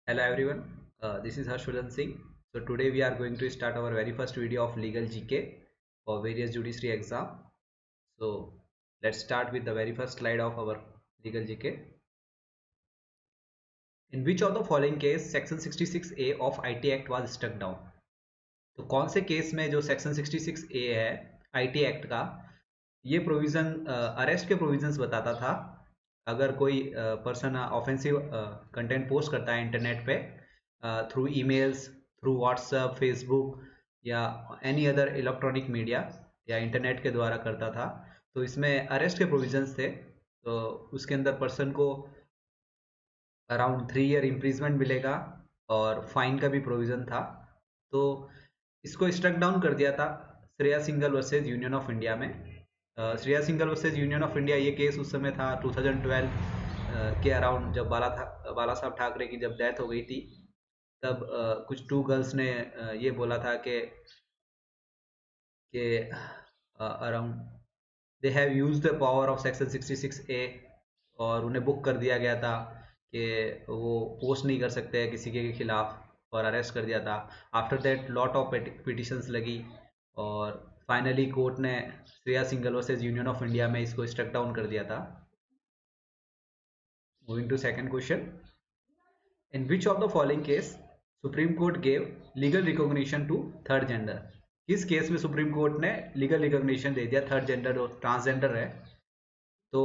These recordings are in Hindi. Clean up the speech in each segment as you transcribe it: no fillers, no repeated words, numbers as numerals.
Hello everyone, this is Harshvardhan Singh. So today we are going to start our very first video of legal GK for various judiciary exam. So let's start with the very first slide of our legal GK. In which of the following case section 66A of IT Act was struck down? तो कौन से केस में जो सेक्शन 66A है IT एक्ट का, ये प्रोविजन अरेस्ट के प्रोविजंस बताता था अगर कोई पर्सन ऑफेंसिव कंटेंट पोस्ट करता है इंटरनेट पे through emails, through WhatsApp, Facebook या एनी अदर इलेक्ट्रॉनिक मीडिया या इंटरनेट के द्वारा करता था, तो इसमें अरेस्ट के प्रोविजंस थे। तो उसके अंदर पर्सन को अराउंड 3 ईयर इम्प्रिजमेंट मिलेगा और फाइन का भी प्रोविज़न था। तो इसको स्ट्रक डाउन कर दिया था Shreya Singhal versus union of India में। Shreya Singhal versus union of India, ये केस उस समय था 2012 के अराउंड, जब बाला साहब ठाकरे की जब डेथ हो गई थी। तब कुछ टू गर्ल्स ने ये बोला था कि around they have use the power of section 66A, और उन्हें बुक कर दिया गया था कि वो पोस्ट नहीं कर सकते किसी के खिलाफ, और अरेस्ट कर दिया था। After that lot of petitions लगी और फाइनली कोर्ट ने Shreya Singhal versus union of India में इसको स्ट्रक डाउन कर दिया था। Moving to second question, in which of the following case supreme court gave legal recognition to third gender? किस केस में सुप्रीम कोर्ट ने लीगल रिकॉग्निशन दे दिया थर्ड जेंडर और ट्रांसजेंडर है? तो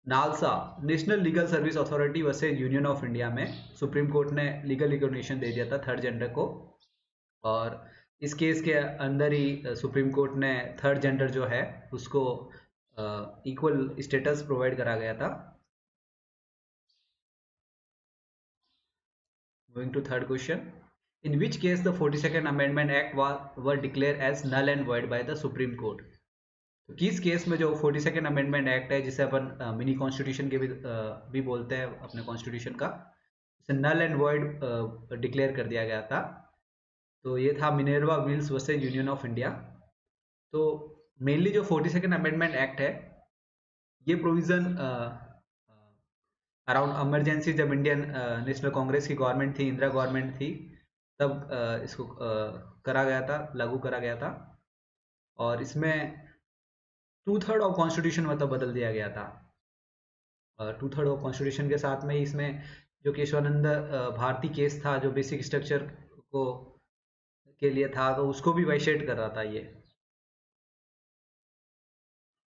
NALSA national legal service authority versus union of India में सुप्रीम कोर्ट ने लीगल रिकॉग्निशन दे दिया था थर्ड जेंडर को, और इस केस के अंदर ही सुप्रीम कोर्ट ने थर्ड जेंडर जो है उसको इक्वल स्टेटस प्रोवाइड करा गया था। Moving to third question, in which case the 42nd Amendment Act were declared as null and void by the Supreme Court? तो किस केस में जो 42nd अमेंडमेंट एक्ट है, जिसे अपन मिनी कॉन्स्टिट्यूशन के भी बोलते हैं अपने कॉन्स्टिट्यूशन का, इसे नल एंड वॉइड डिक्लेयर कर दिया गया था? तो ये था Minerva mills versus union of India. तो मेनली जो 42nd अमेंडमेंट एक्ट है, ये प्रोविज़न अराउंड इमरजेंसी, जब इंडियन नेशनल कांग्रेस की गवर्नमेंट थी, इंदिरा गवर्नमेंट थी, तब इसको करा गया था, लागू करा गया था। और इसमें 2/3 ऑफ कॉन्स्टिट्यूशन मतलब बदल दिया गया था। 2/3 ऑफ कॉन्स्टिट्यूशन के साथ में ही इसमें जो केशवानंद भारती केस था, जो बेसिक स्ट्रक्चर को के लिए था, तो उसको भी वाइशेट कर रहा था ये।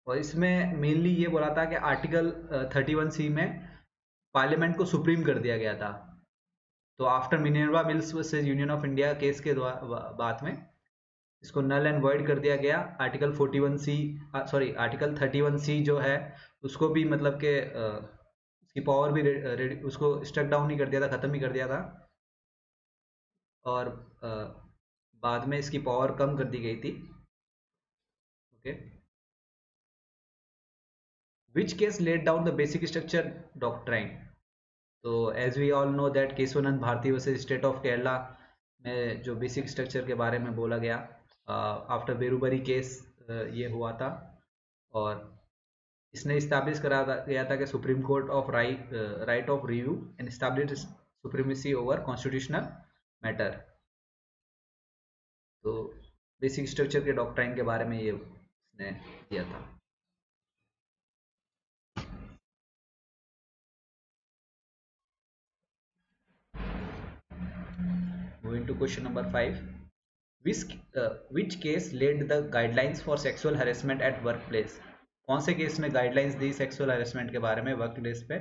और इसमें मेनली ये बोला था कि आर्टिकल 31C में पार्लियामेंट को सुप्रीम कर दिया गया था। तो after Minerva mills versus union of India case के बाद में इसको नल एंड वॉइड कर दिया गया। आर्टिकल 31C जो है उसको भी मतलब के उसकी पावर भी उसको स्ट्रक डाउन ही कर दिया था, ख़त्म ही कर दिया था। और बाद में इसकी पावर कम कर दी गई थी। Okay, which case laid down the basic structure doctrine? तो as we all know that Kesavananda Bharati versus state of Kerala में जो बेसिक स्ट्रक्चर के बारे में बोला गया, आफ्टर बेरूबरी केस ये हुआ था। और इसने इस्टेब्लिश करा गया था कि supreme court of right of review and establish supremacy over constitutional matter. तो बेसिक स्ट्रक्चर के डॉक्ट्राइन के बारे में ये इसने दिया था। Moving to question number 5, which case laid the guidelines for sexual harassment at workplace? कौन से केस में गाइडलाइंस दी सेक्सुअल हरेसमेंट के बारे में वर्क प्लेस पे?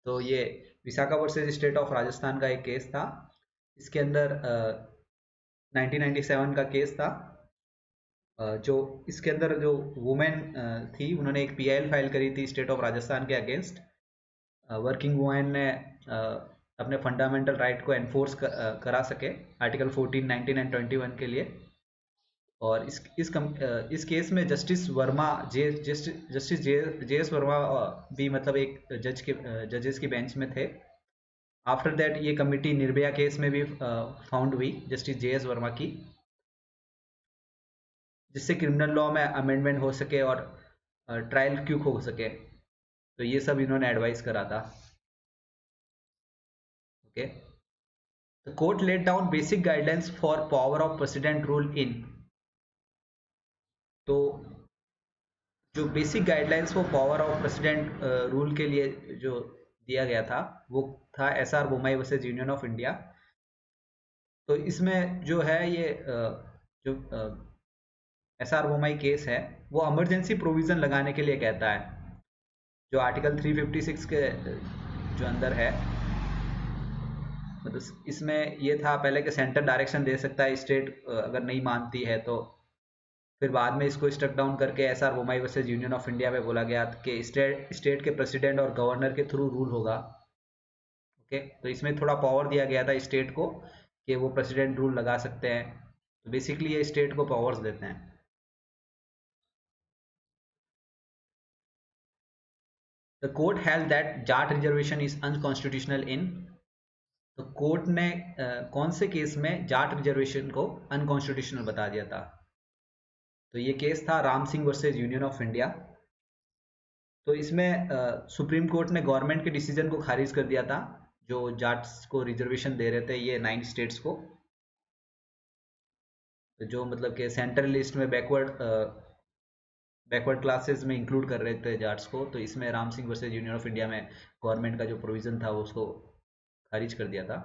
तो ये Vishakha versus state of Rajasthan का एक केस था। इसके अंदर 1997 का केस था। जो इसके अंदर जो वुमेन थी, उन्होंने एक PIL फाइल करी थी स्टेट ऑफ राजस्थान के अगेंस्ट। वर्किंग वुमेन ने अपने फंडामेंटल राइट को एनफोर्स करा सके आर्टिकल 14, 19 एंड 21 के लिए। और इस केस में justice Verma justice JS Verma भी मतलब एक जजेस की बेंच में थे। आफ्टर दैट ये कमिटी निर्भया केस में भी फाउंड हुई जस्टिस JS वर्मा की, जिससे क्रिमिनल लॉ में अमेंडमेंट हो सके और ट्रायल क्विक हो सके। तो ये सब इन्होंने एडवाइस करा था। Okay. The court laid down basic guidelines for power of president rule in, तो जो basic guidelines for power of president rule के लिए जो दिया गया था वो था SR Bommai versus union of India. तो इसमें जो है ये जो एसआर बोमाई केस है वो इमरजेंसी प्रोविजन लगाने के लिए कहता है, जो आर्टिकल 356 के जो अंदर है। मतलब इसमें ये था पहले कि सेंटर डायरेक्शन दे सकता है, स्टेट अगर नहीं मानती है तो। फिर बाद में इसको स्ट्रक डाउन करके SR Bommai versus union of India में बोला गया कि स्टेट के प्रेसिडेंट और गवर्नर के थ्रू रूल होगा। ओके, तो इसमें थोड़ा पावर दिया गया था स्टेट को कि वो प्रेसिडेंट रूल लगा सकते हैं। तो बेसिकली ये स्टेट को पावर्स देते हैं। The court held that Jat reservation is unconstitutional in, तो कोर्ट ने कौन से केस में जाट रिजर्वेशन को अनकॉन्स्टिट्यूशनल बता दिया था? तो ये केस था Ram Singh versus union of India. तो इसमें सुप्रीम कोर्ट ने गवर्नमेंट के डिसीजन को खारिज कर दिया था, जो जाट्स को रिजर्वेशन दे रहे थे ये 9 स्टेट्स को, तो जो मतलब कि सेंट्रल लिस्ट में बैकवर्ड क्लासेस में इंक्लूड कर रहे थे जाट्स को। तो इसमें Ram Singh versus union of India में गवर्नमेंट का जो प्रोविजन था उसको खारिज कर दिया था।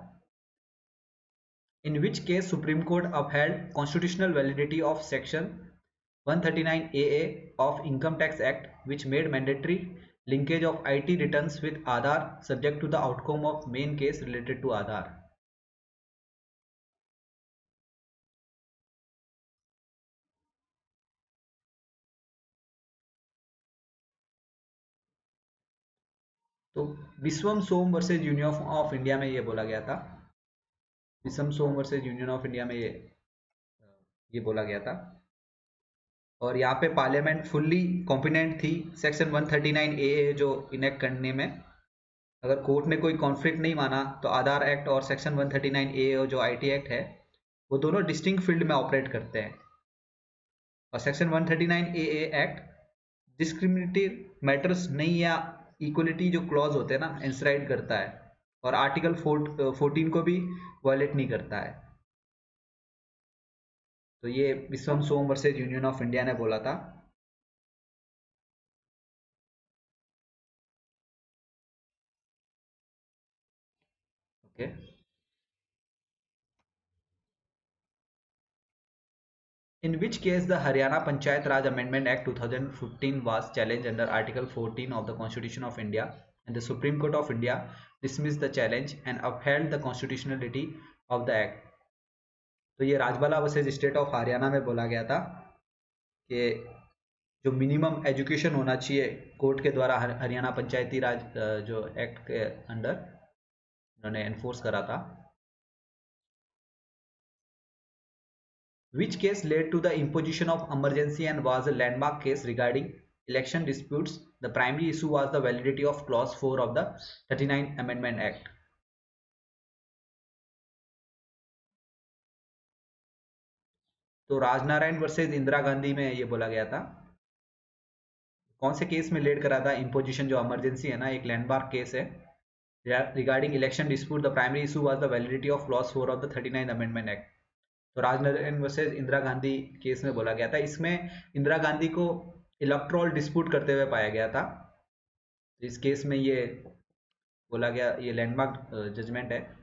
In which case Supreme Court upheld constitutional validity of Section 139AA of Income Tax Act, which made mandatory linkage of IT returns with Aadhaar subject to the outcome of main case related to Aadhaar. तो विश्वम सोम वर्सेज यूनियन ऑफ इंडिया में ये बोला गया था, विश्वम सोम वर्सेज यूनियन ऑफ इंडिया में ये बोला गया था। और यहाँ पे पार्लियामेंट फुल्ली कॉम्पिटेंट थी सेक्शन 139AA जो इनेक्ट करने में। अगर कोर्ट ने कोई कॉन्फ्लिक्ट नहीं माना तो आधार एक्ट और सेक्शन 139A जो आईटी एक्ट है वो दोनों डिस्टिंक्ट फील्ड में ऑपरेट करते हैं। और section 139AA act discriminative matters नहीं या इक्वलिटी जो क्लॉज होते हैं ना इंसराइड करता है, और आर्टिकल 14 को भी वायलेट नहीं करता है। तो ये विश्वम सोम वर्सेज यूनियन ऑफ इंडिया ने बोला था। Okay, in which case the Haryana Panchayat Raj Amendment Act 2015 was challenged under Article 14 of the Constitution of India, and the Supreme Court of India dismissed the challenge and upheld the constitutionality of the act. तो ये Rajbala versus state of Haryana में बोला गया था कि जो मिनिमम एजुकेशन होना चाहिए कोर्ट के द्वारा हरियाणा पंचायती राज जो एक्ट के अंडर उन्होंने एनफोर्स करा था। Which case led to the imposition of emergency and was a landmark case regarding election disputes. The primary issue was the validity of clause 4 of the 39 Amendment Act. तो राजनारायण वर्सेज इंदिरा गांधी में ये बोला गया था। कौन से केस में लेड करा था इम्पोजिशन जो इमरजेंसी है ना, एक लैंडमार्क केस है regarding election dispute. The primary issue was the validity of clause 4 of the 39 amendment act. तो राजनारायण वर्सेज इंदिरा गांधी केस में बोला गया था। इसमें इंदिरा गांधी को इलेक्ट्रॉल डिस्प्यूट करते हुए पाया गया था। इस केस में ये बोला गया, ये लैंडमार्क जजमेंट है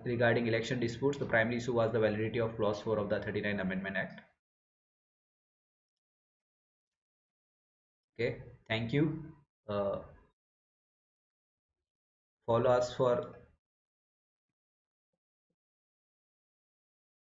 regarding election disputes. The primary issue was the validity of clause 4 of the 39 Amendment Act. Okay, thank you. Follow us for